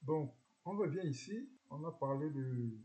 Donc, on revient ici, on a parlé de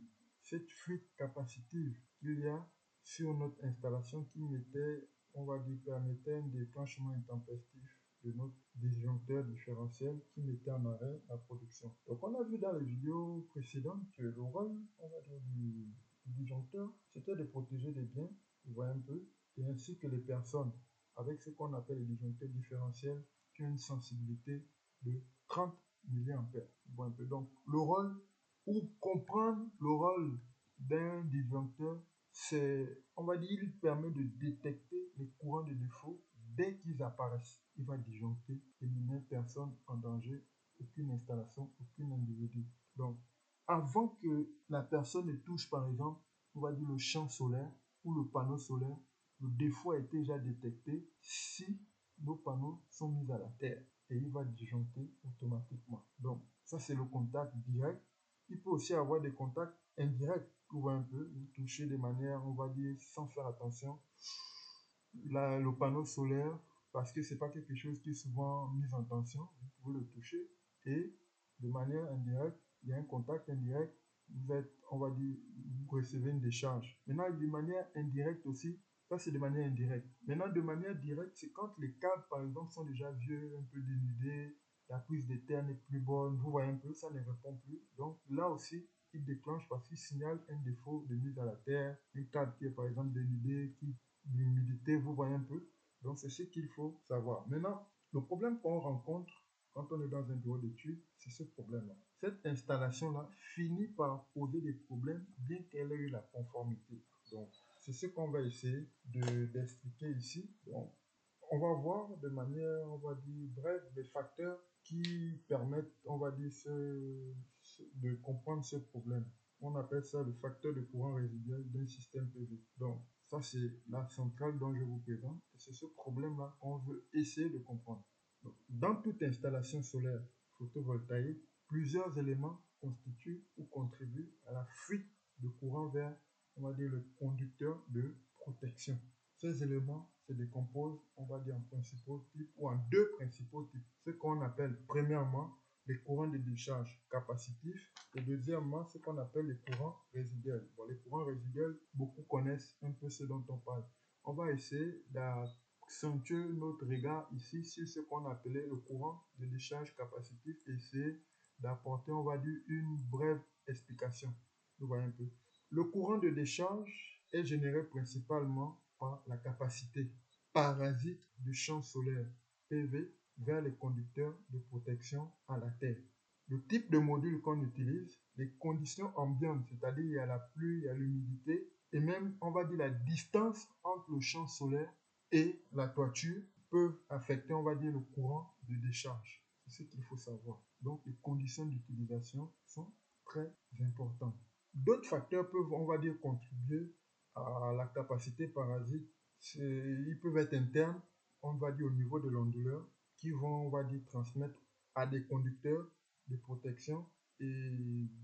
cette fuite capacitive qu'il y a sur notre installation qui mettait, on va dire, permettait un déclenchement intempestif de notre disjoncteur différentiel qui mettait en arrêt la production. Donc, on a vu dans les vidéos précédentes que le rôle, on va dire, du disjoncteur, c'était de protéger les biens, vous voyez un peu, et ainsi que les personnes, avec ce qu'on appelle les disjoncteurs différentiels, qui ont une sensibilité de 30 mA. Bon, un peu. Donc, le rôle, ou comprendre le rôle d'un disjoncteur, c'est, on va dire, il permet de détecter les courants de défaut dès qu'ils apparaissent. Il va disjoncter et ne met personne en danger, aucune installation, aucun individu. Donc, avant que la personne ne touche, par exemple, on va dire le champ solaire ou le panneau solaire, le défaut a été déjà détecté si nos panneaux sont mis à la terre et il va disjoncter automatiquement. Donc, ça c'est le contact direct. Il peut aussi avoir des contacts indirects. Vous voyez un peu, vous touchez de manière, on va dire, sans faire attention, là, le panneau solaire, parce que c'est pas quelque chose qui est souvent mis en tension, vous pouvez le toucher et de manière indirecte, il y a un contact indirect, vous êtes, on va dire, vous recevez une décharge. Maintenant, de manière indirecte aussi, ça c'est de manière indirecte. Maintenant, de manière directe, c'est quand les câbles, par exemple, sont déjà vieux, un peu dénudés, la prise de terre n'est plus bonne, vous voyez un peu, ça ne répond plus. Donc là aussi, il déclenche parce qu'il signale un défaut de mise à la terre, un câble qui est par exemple dénudé, qui l'humidité, vous voyez un peu. Donc, c'est ce qu'il faut savoir. Maintenant, le problème qu'on rencontre quand on est dans un bureau d'études, c'est ce problème-là. Cette installation-là finit par poser des problèmes, bien qu'elle ait eu la conformité. Donc, c'est ce qu'on va essayer d'expliquer ici. Donc, on va voir de manière, on va dire, bref, des facteurs qui permettent, on va dire, de comprendre ce problème. On appelle ça le facteur de courant résiduel d'un système PV. Donc, ça, c'est la centrale dont je vous présente. Et c'est ce problème-là qu'on veut essayer de comprendre. Donc, dans toute installation solaire photovoltaïque, plusieurs éléments constituent ou contribuent à la fuite de courant vers, on va dire, le conducteur de protection. Ces éléments se décomposent, on va dire, en principaux types ou en deux principaux types. Ce qu'on appelle premièrement les courants de décharge capacitifs et deuxièmement ce qu'on appelle les courants résiduels. Bon, les courants résiduels, beaucoup connaissent un peu ce dont on parle. On va essayer d'accentuer notre regard ici sur ce qu'on appelait le courant de décharge capacitif et essayer d'apporter, on va dire, une brève explication. Vous voyez un peu. Le courant de décharge est généré principalement par la capacité parasite du champ solaire PV vers les conducteurs de protection à la Terre. Le type de module qu'on utilise, les conditions ambiantes, c'est-à-dire il y a la pluie, il y a l'humidité, et même, on va dire, la distance entre le champ solaire et la toiture peuvent affecter, on va dire, le courant de décharge. C'est ce qu'il faut savoir. Donc, les conditions d'utilisation sont très importantes. D'autres facteurs peuvent, on va dire, contribuer à la capacité parasite. Ils peuvent être internes, on va dire, au niveau de l'onduleur, qui vont, on va dire, transmettre à des conducteurs de protection et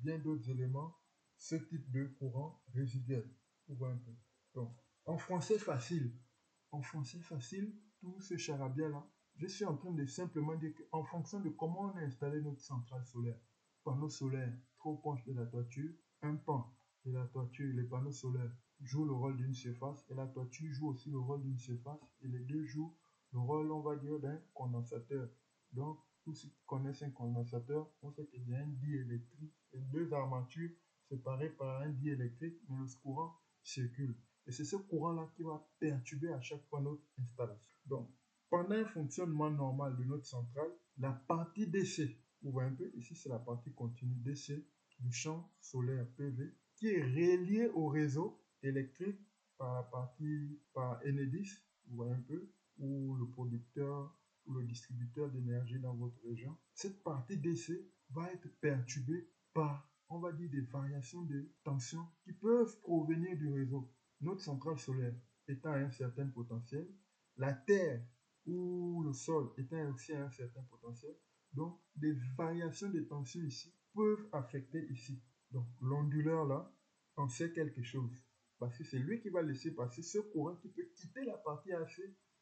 bien d'autres éléments ce type de courant résiduel. Vous voyez un peu. Donc, en français facile, tout ce charabia-là, je suis en train de simplement dire qu'en fonction de comment on a installé notre centrale solaire, panneau solaire trop proche de la toiture, un pan de la toiture, les panneaux solaires jouent le rôle d'une surface et la toiture joue aussi le rôle d'une surface et les deux jouent le rôle, on va dire, d'un condensateur. Donc, tous ceux qui connaissent un condensateur, on sait qu'il y a un diélectrique et deux armatures séparées par un diélectrique, mais le courant circule. Et c'est ce courant-là qui va perturber à chaque fois notre installation. Donc, pendant un fonctionnement normal de notre centrale, la partie DC, vous voyez un peu, ici c'est la partie continue DC du champ solaire PV, qui est reliée au réseau électrique par Enedis, vous voyez un peu, ou le producteur ou le distributeur d'énergie dans votre région. Cette partie DC va être perturbée par, on va dire, des variations de tension qui peuvent provenir du réseau. Notre centrale solaire étant à un certain potentiel, la terre ou le sol étant aussi à un certain potentiel, donc des variations de tension ici peuvent affecter ici. Donc l'onduleur là en sait quelque chose parce que c'est lui qui va laisser passer ce courant qui peut quitter la partie AC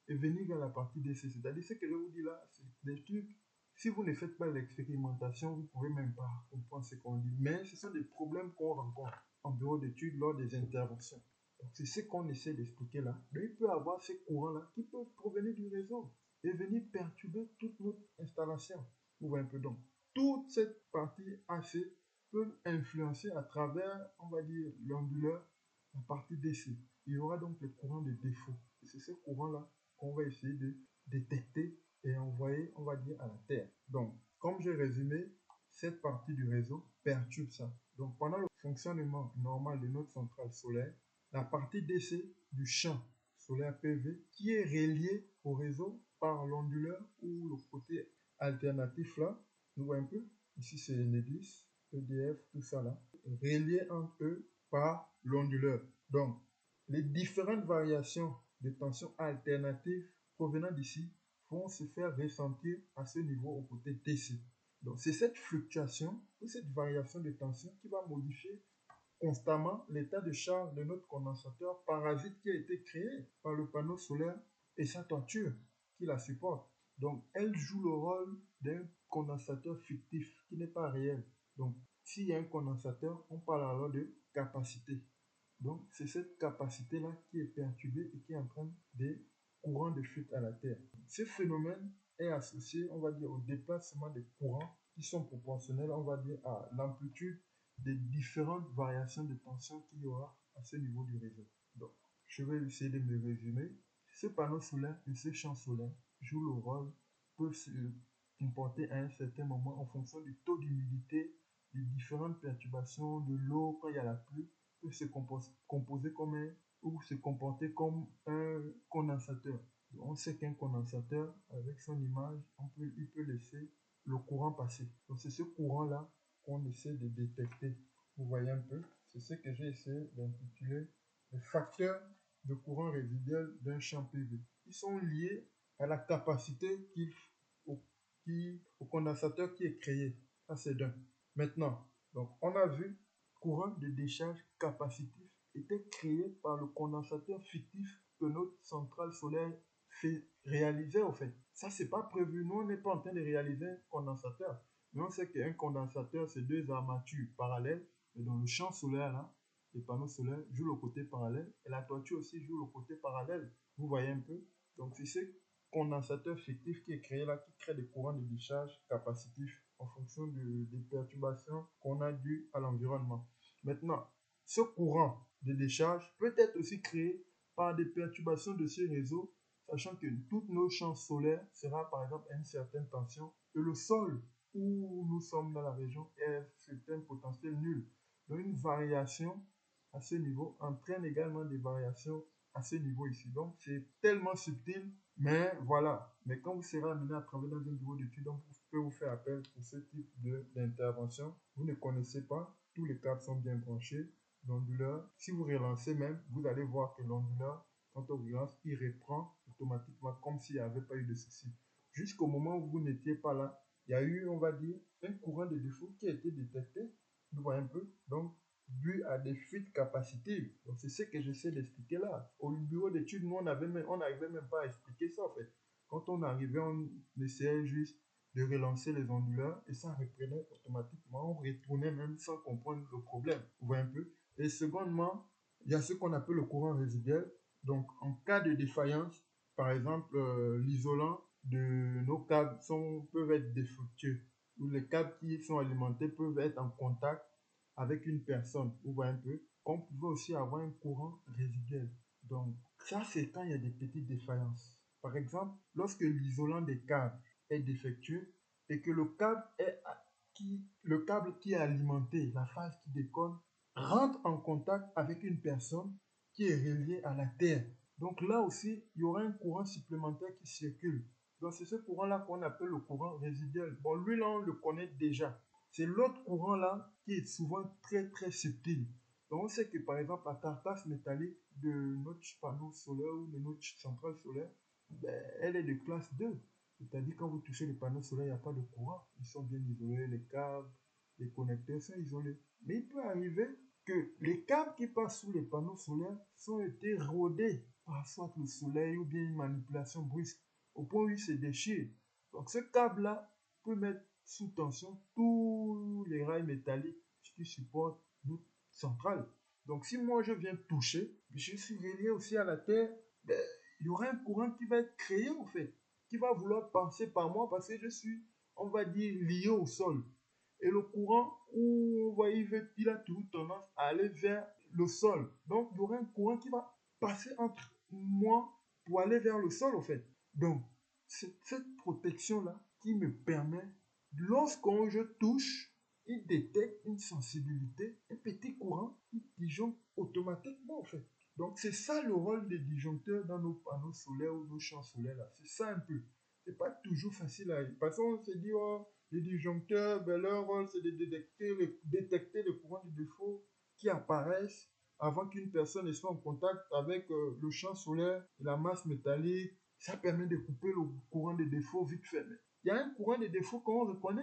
et venir vers la partie DC. C'est-à-dire ce que je vous dis là, c'est des trucs Si vous ne faites pas l'expérimentation, vous ne pouvez même pas comprendre ce qu'on dit. Mais ce sont des problèmes qu'on rencontre en bureau d'études lors des interventions. Donc, c'est ce qu'on essaie d'expliquer là. Mais il peut y avoir ces courants-là qui peuvent provenir du réseau et venir perturber toute notre installation. Vous voyez un peu donc. Toute cette partie AC peut influencer à travers, on va dire, l'onduleur, la partie DC. Il y aura donc le courant de défaut. Et c'est ce courant-là qu'on va essayer de détecter et envoyer, on va dire, à la Terre. Donc, comme j'ai résumé, cette partie du réseau perturbe ça. Donc, pendant le fonctionnement normal de notre centrale solaire, la partie DC du champ solaire PV qui est relié au réseau par l'onduleur ou le côté alternatif là, nous voyons un peu, ici c'est Enedis, EDF, tout ça là, relié entre eux par l'onduleur. Donc, les différentes variations de tension alternatives provenant d'ici vont se faire ressentir à ce niveau au côté DC. Donc, c'est cette fluctuation ou cette variation de tension qui va modifier constamment l'état de charge de notre condensateur parasite qui a été créé par le panneau solaire et sa toiture qui la supporte. Donc, elle joue le rôle d'un condensateur fictif qui n'est pas réel. Donc, s'il y a un condensateur, on parle alors de capacité. Donc, c'est cette capacité-là qui est perturbée et qui entraîne des courants de fuite à la Terre. Ce phénomène est associé, on va dire, au déplacement des courants qui sont proportionnels, on va dire, à l'amplitude des différentes variations de tension qu'il y aura à ce niveau du réseau. Donc, je vais essayer de me résumer. Ce panneau solaire et ce champ solaire jouent le rôle, peuvent se comporter à un certain moment en fonction du taux d'humidité, des différentes perturbations de l'eau quand il y a la pluie, peut se composer comme un ou se comporter comme un condensateur. On sait qu'un condensateur, avec son image, il peut laisser le courant passer. Donc c'est ce courant-là qu'on essaie de détecter. Vous voyez un peu, c'est ce que j'ai essayé d'intituler les facteurs de courant résiduel d'un champ PV. Ils sont liés à la capacité au condensateur qui est créé. Ça c'est d'un. Maintenant, donc on a vu courant de décharge capacitif était créé par le condensateur fictif que notre centrale solaire réalisait au fait. Ça, c'est pas prévu. Nous, on n'est pas en train de réaliser un condensateur. Mais on sait qu'un condensateur, c'est deux armatures parallèles. Et dans le champ solaire, là, les panneaux solaires jouent le côté parallèle. Et la toiture aussi joue le côté parallèle. Vous voyez un peu? Donc, c'est ce condensateur fictif qui est créé là, qui crée des courants de décharge capacitifs en fonction des perturbations qu'on a dues à l'environnement. Maintenant, ce courant de décharge peut être aussi créé par des perturbations de ce réseau, sachant que tous nos champs solaires sera par exemple à une certaine tension et le sol où nous sommes dans la région est un potentiel nul. Donc une variation à ce niveau entraîne également des variations à ce niveau ici. Donc c'est tellement subtil, mais voilà. Mais quand vous serez amené à travailler dans un bureau d'études, on peut vous faire appel pour ce type d'intervention. Vous ne connaissez pas, tous les câbles sont bien branchés. L'onduleur, si vous relancez même, vous allez voir que l'onduleur, quand on relance, il reprend automatiquement comme s'il n'y avait pas eu de souci. Jusqu'au moment où vous n'étiez pas là, il y a eu, on va dire, un courant de défaut qui a été détecté. Vous voyez un peu? Donc, dû à des fuites capacitives. Donc, c'est ce que j'essaie d'expliquer là. Au bureau d'études, nous, on n'arrivait même pas à expliquer ça, en fait. Quand on arrivait, on essayait juste de relancer les onduleurs et ça reprenait automatiquement. On retournait même sans comprendre le problème. Vous voyez un peu? Et secondement, il y a ce qu'on appelle le courant résiduel. Donc, en cas de défaillance, par exemple, l'isolant de nos câbles peuvent être défectueux. Ou les câbles qui sont alimentés peuvent être en contact avec une personne. Vous voyez un peu? On pouvait aussi avoir un courant résiduel. Donc, ça, c'est quand il y a des petites défaillances. Par exemple, lorsque l'isolant des câbles est défectueux et que le câble qui est alimenté, la phase qui déconne, rentre en contact avec une personne qui est reliée à la Terre. Donc là aussi, il y aura un courant supplémentaire qui circule. Donc c'est ce courant-là qu'on appelle le courant résiduel. Bon, lui là, on le connaît déjà. C'est l'autre courant-là qui est souvent très très subtil. Donc on sait que par exemple la carcasse métallique de notre panneau solaire ou de notre centrale solaire, ben, elle est de classe 2. C'est-à-dire quand vous touchez les panneaux solaires, il n'y a pas de courant. Ils sont bien isolés, les câbles, les connecteurs sont isolés. Mais il peut arriver que les câbles qui passent sous les panneaux solaires sont été rodés par soit le soleil ou bien une manipulation brusque, au point où il se déchire. Donc ce câble-là peut mettre sous tension tous les rails métalliques qui supportent notre centrale. Donc, si moi je viens toucher, je suis relié aussi à la terre, ben, il y aura un courant qui va être créé en fait, qui va vouloir passer par moi parce que je suis, on va dire, lié au sol. Et le courant, où on va il a toujours tendance à aller vers le sol. Donc, il y aura un courant qui va passer entre moi pour aller vers le sol, en fait. Donc, c'est cette protection-là qui me permet, lorsqu'on je touche, il détecte une sensibilité, un petit courant qui disjoncte automatiquement, en fait. Donc, c'est ça le rôle des disjoncteurs dans nos panneaux solaires ou nos champs solaires, là. C'est ça un peu. C'est pas toujours facile à... Parce qu'on se dit, oh, les disjoncteurs, ben, leur rôle, c'est de détecter les courants de défaut qui apparaissent avant qu'une personne ne soit en contact avec le champ solaire et la masse métallique. Ça permet de couper le courant de défaut vite fait. Mais il y a un courant de défaut qu'on reconnaît.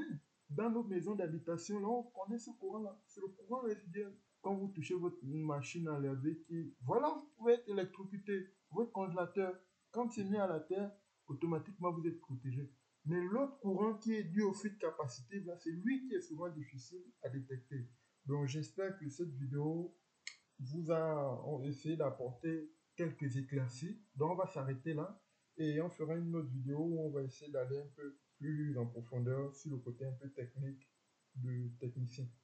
Dans nos maisons d'habitation, là, on connaît ce courant-là. C'est le courant résiduel. Quand vous touchez votre machine à laver qui... Voilà, vous pouvez être électrocuté. Votre congélateur, quand c'est mis à la terre, automatiquement vous êtes protégé. Mais l'autre courant qui est dû au fluide capacitif, là, c'est lui qui est souvent difficile à détecter. Donc j'espère que cette vidéo vous a essayé d'apporter quelques éclaircies. Donc on va s'arrêter là et on fera une autre vidéo où on va essayer d'aller un peu plus en profondeur sur le côté un peu technique de technicien.